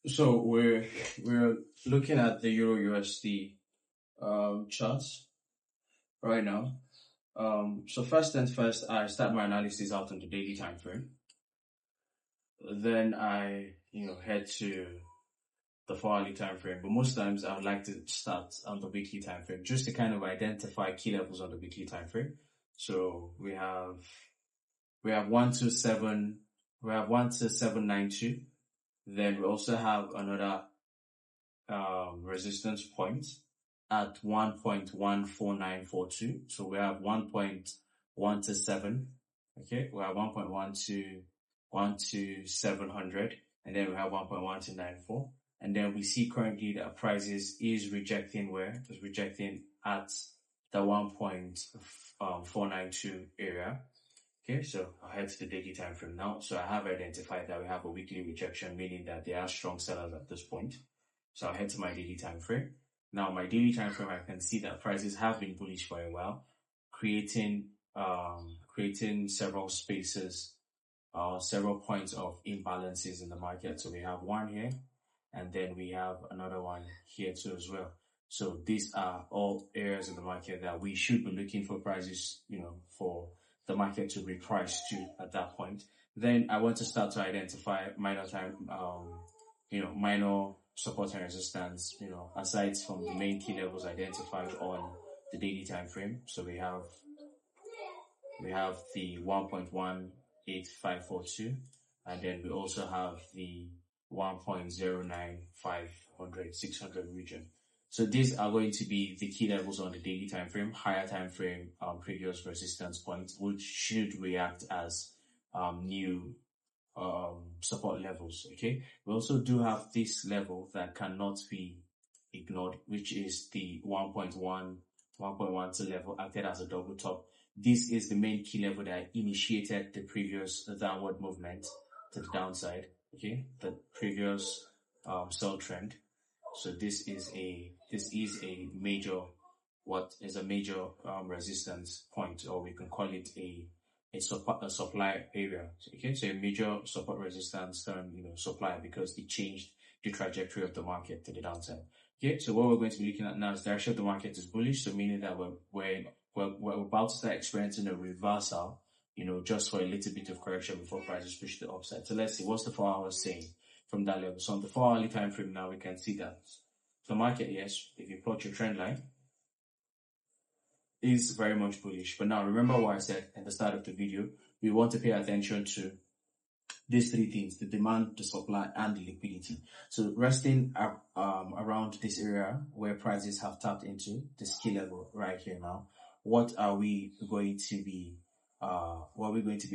So we're looking at the Euro USD charts right now. So first and first, I start my analysis out on the daily time frame. Then I head to the 4-hourly time frame. But most times I would like to start on the weekly time frame just to kind of identify key levels on the weekly time frame. So we have 12792. Then we also have another resistance point at 1.14942. So we have 1.127. Okay, we have 1.1212700, and then we have 1.1294. And then we see currently that prices is rejecting where? It's rejecting at the 1.492 area. Okay, so I'll head to the daily time frame now. So I have identified that we have a weekly rejection, meaning that there are strong sellers at this point. So I'll head to my daily time frame. Now, my daily time frame, I can see that prices have been bullish for a while, creating several spaces, several points of imbalances in the market. So we have one here, and then we have another one here too as well. So these are all areas in the market that we should be looking for prices, for the market to reprice to at that point. Then I want to start to identify minor support and resistance, aside from the main key levels identified on the daily time frame. So we have the 1.18542, and then we also have the 1.09500 region. So these are going to be the key levels on the daily time frame, higher time frame, previous resistance points, which should react as new support levels. Okay, we also do have this level that cannot be ignored, which is the 1.12 level, acted as a double top. This is the main key level that initiated the previous downward movement to the downside. Okay, the previous sell trend. So this is a major resistance point, or we can call it a supply area. Okay, so a major support resistance supply, because it changed the trajectory of the market to the downside. Okay, so what we're going to be looking at now is the direction of the market is bullish, so meaning that we're about to start experiencing a reversal, just for a little bit of correction before prices push the upside. So let's see what's the 4 hours saying from that level. So on the 4-hourly time frame now, we can see that the market, yes, if you plot your trend line, is very much bullish. But now remember what I said at the start of the video. We want to pay attention to these three things: the demand, the supply, and the liquidity. So resting around this area where prices have tapped into this key level right here now, what are we going to be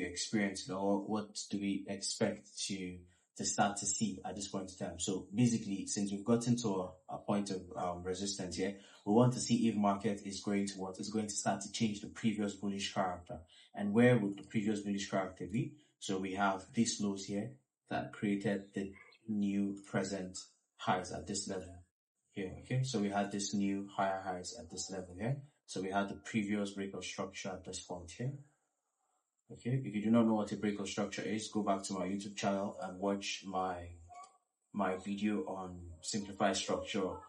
experiencing, or what do we expect to start to see at this point in time? So basically, since we've gotten to a point of resistance here, we want to see if market is going to start to change the previous bullish character. And where would the previous bullish character be? So we have these lows here that created the new present highs at this level here. Okay, so we had this new higher highs at this level here. So we had the previous break of structure at this point here. Okay, if you do not know what a break of structure is, go back to my YouTube channel and watch my video on simplified structure,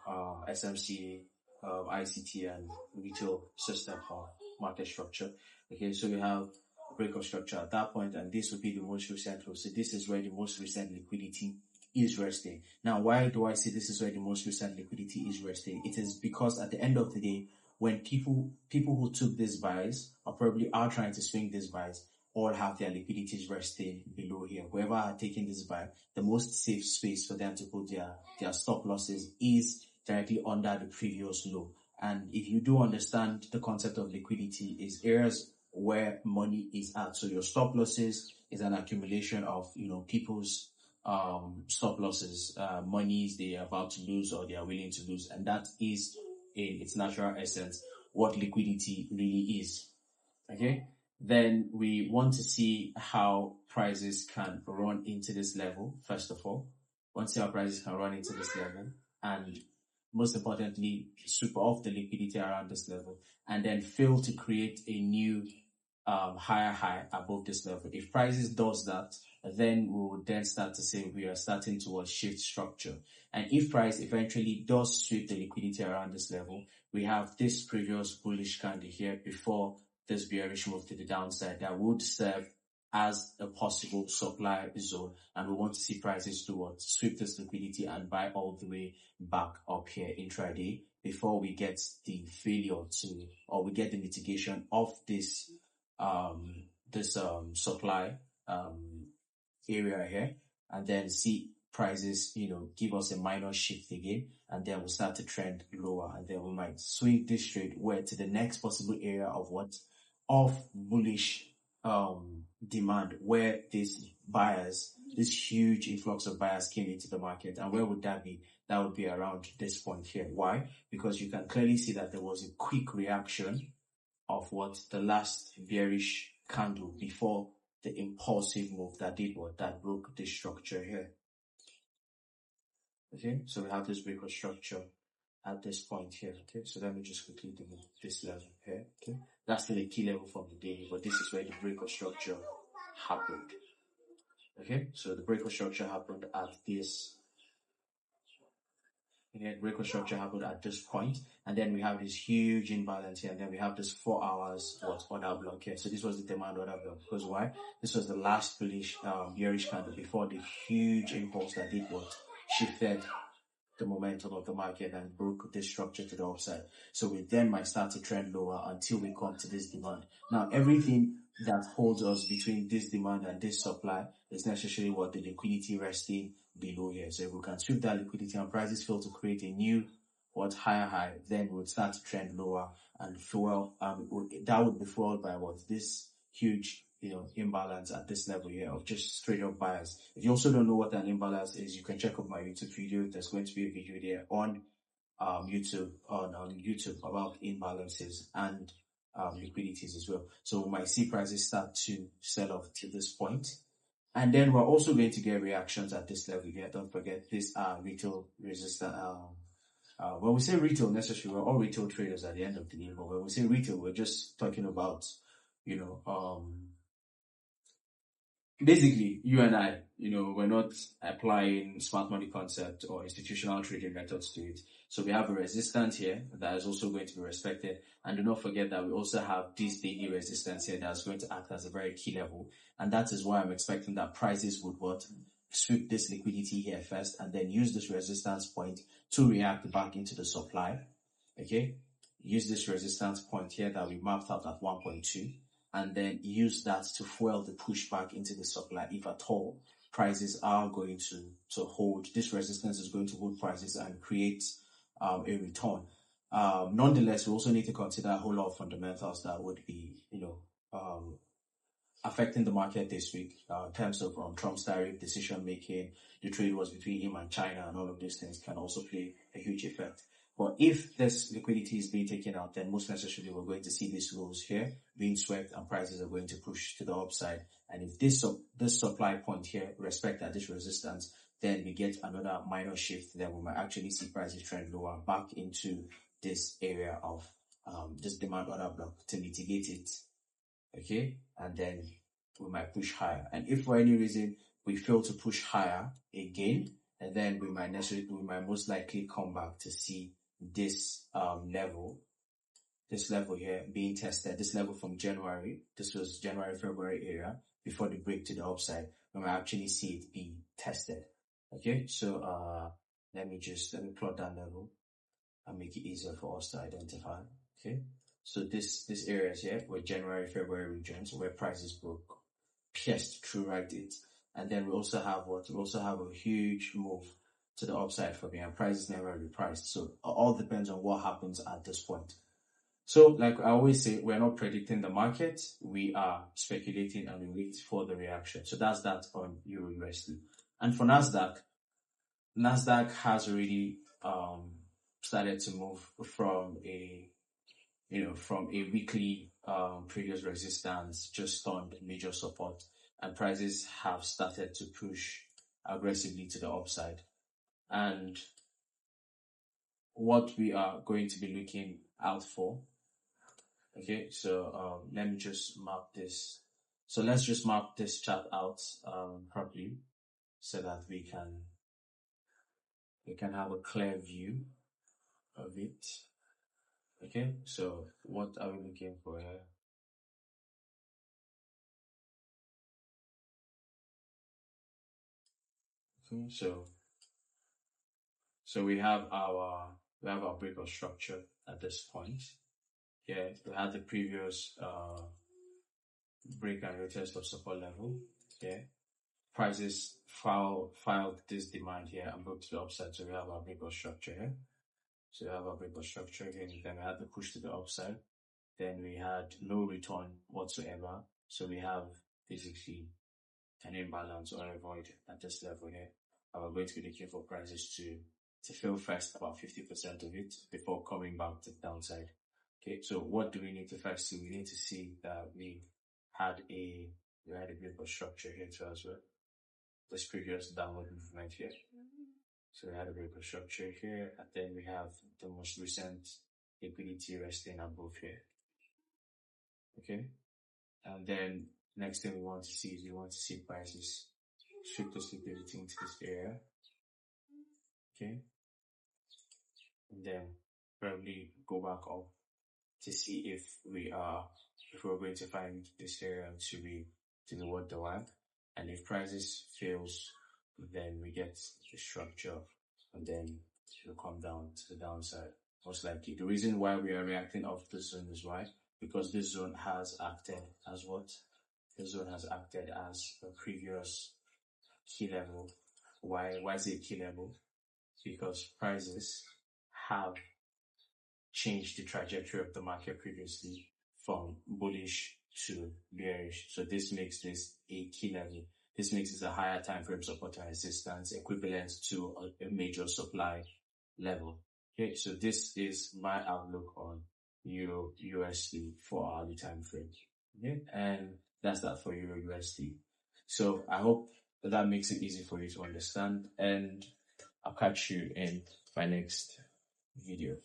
SMC, ICT, and retail system for market structure. Okay, so we have a break of structure at that point, and this would be the most recent low. So this is where the most recent liquidity is resting. Now, why do I say this is where the most recent liquidity is resting? It is because at the end of the day, when people who took these buys are trying to swing these buys, all have their liquidities resting below here. Whoever are taking this buy, the most safe space for them to put their stop losses is directly under the previous low. And if you do understand the concept of liquidity, is areas where money is at. So your stop losses is an accumulation of people's stop losses, monies they are about to lose or they are willing to lose, and that is in its natural essence what liquidity really is. Okay, then we want to see how prices can run into this level. First of all, want to see how prices can run into this level, and most importantly, sweep off the liquidity around this level, and then fail to create a new higher high above this level. If prices does that, then we will then start to say we are starting towards shift structure. And if price eventually does sweep the liquidity around this level, we have this previous bullish candle here before this bearish move to the downside that would serve as a possible supply zone, and we want to see prices do what? Sweep this liquidity and buy all the way back up here intraday before we get the failure to, or we get the mitigation of this supply area here, and then see prices, give us a minor shift again, and then we'll start to trend lower, and then we might swing this trade where to the next possible area of what? Of bullish demand, where these buyers, this huge influx of buyers came into the market. And where would that be? That would be around this point here. Why? Because you can clearly see that there was a quick reaction of what? The last bearish candle before the impulsive move that did what? That broke this structure here. Okay, so we have this break of structure at this point here. Okay, so let me just quickly do this level here. Okay, that's still a key level from the day, but this is where the break of structure happened. Okay, so the break of structure happened at this. Okay, break of structure happened at this point, and then we have this huge imbalance here, and then we have this 4 hours order block here. So this was the demand order block, because why? This was the last bullish bearish candle before the huge impulse that did what? Shifted the momentum of the market and broke this structure to the upside. So we then might start to trend lower until we come to this demand. Now, everything that holds us between this demand and this supply is necessarily what? The liquidity resting below here. So if we can sweep that liquidity and prices fail to create a new higher high, then we would start to trend lower and fuel. That would be fueled by what? This huge imbalance at this level here of just straight up buyers. If you also don't know what an imbalance is, you can check out my YouTube video. There's going to be a video there on YouTube about imbalances and liquidities as well. So we might see prices start to sell off to this point. And then we're also going to get reactions at this level here. Don't forget, these are retail resistance. When we say retail, necessarily, we're all retail traders at the end of the day. But when we say retail, we're just talking about, basically, you and I, we're not applying smart money concept or institutional trading methods to it. So we have a resistance here that is also going to be respected. And do not forget that we also have this daily resistance here that's going to act as a very key level. And that is why I'm expecting that prices would sweep this liquidity here first and then use this resistance point to react back into the supply. Okay. Use this resistance point here that we mapped out at 1.2. And then use that to fuel the pushback into the supply. If at all prices are going to hold, this resistance is going to hold prices and create a return. Nonetheless, we also need to consider a whole lot of fundamentals that would be, affecting the market this week in terms of Trump's tariff decision making. The trade wars between him and China and all of these things can also play a huge effect. But if this liquidity is being taken out, then most necessarily we're going to see these lows here being swept and prices are going to push to the upside. And if this supply point here respect at this resistance, then we get another minor shift. Then we might actually see prices trend lower back into this area of this demand order block to mitigate it. Okay, and then we might push higher. And if for any reason we fail to push higher again, and then we might most likely come back to see this level here being tested, this level from January. This was January-February area before the break to the upside. We might actually see it being tested. Okay, so let me plot that level and make it easier for us to identify. Okay, so this areas here were January-February regions where prices broke, pierced through right it, and then we also have a huge move to the upside from here, and prices never repriced. So it all depends on what happens at this point. So like I always say, we're not predicting the market, we are speculating and we wait for the reaction. So that's that on EURUSD. And for Nasdaq has already started to move from a weekly previous resistance, just on major support, and prices have started to push aggressively to the upside. And what we are going to be looking out for, okay, so let me just map this So let's just mark this chart out properly so that we can have a clear view of it. Okay, so what are we looking for here? Okay, so we have our break of structure at this point. Yeah, we had the previous break and retest of support level. Yeah, prices filed this demand here and broke to the upside. So we have our break of structure here. So we have our break of structure here. Then we had the push to the upside. Then we had no return whatsoever. So we have basically an imbalance or a void at this level here. And we're going to be looking for prices to fill first about 50% of it before coming back to the downside. Okay, so what do we need to first see? We need to see that we had a bit of structure here too as well. This previous downward movement here. So we had a bit of structure here, and then we have the most recent liquidity resting above here. Okay, and then next thing we want to see is prices shift this liquidity into this area. Okay, and then probably go back up to see if we're going to find this area to be worth the while. And if prices fails, then we get the structure and then it will come down to the downside, most likely. The reason why we are reacting off this zone is why? Because this zone has acted as what? This zone has acted as a previous key level. Why is it a key level? Because prices have changed the trajectory of the market previously from bullish to bearish. So this makes this a key level. This makes this a higher time frame support and resistance equivalent to a major supply level. Okay, so this is my outlook on EURUSD for hourly time frame. Okay, and that's that for EURUSD. So I hope that makes it easy for you to understand, and I'll catch you in my next video.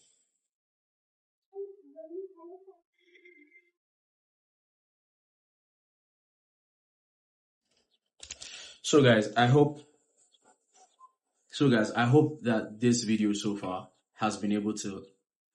So guys, I hope that this video so far has been able to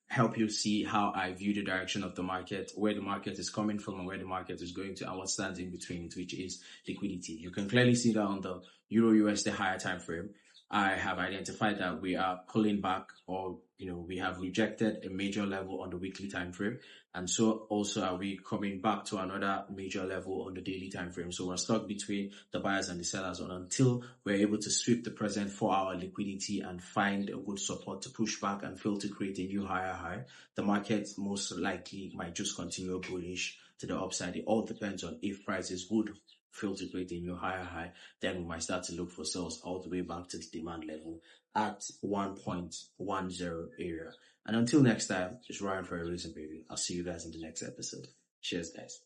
help you see how I view the direction of the market, where the market is coming from and where the market is going to, and what stands in between it, which is liquidity. You can clearly see that on the EUR-USD higher time frame. I have identified that we are pulling back, or we have rejected a major level on the weekly time frame, and so also are we coming back to another major level on the daily time frame. So we're stuck between the buyers and the sellers until we're able to sweep the present 4-hour liquidity and find a good support to push back and fail to create a new higher high. The market most likely might just continue bullish to the upside. It all depends on if prices would fail to create a new higher high, then we might start to look for sales all the way back to the demand level at 1.10 area. And until next time, it's Ryan for a reason, baby. I'll see you guys in the next episode. Cheers, guys.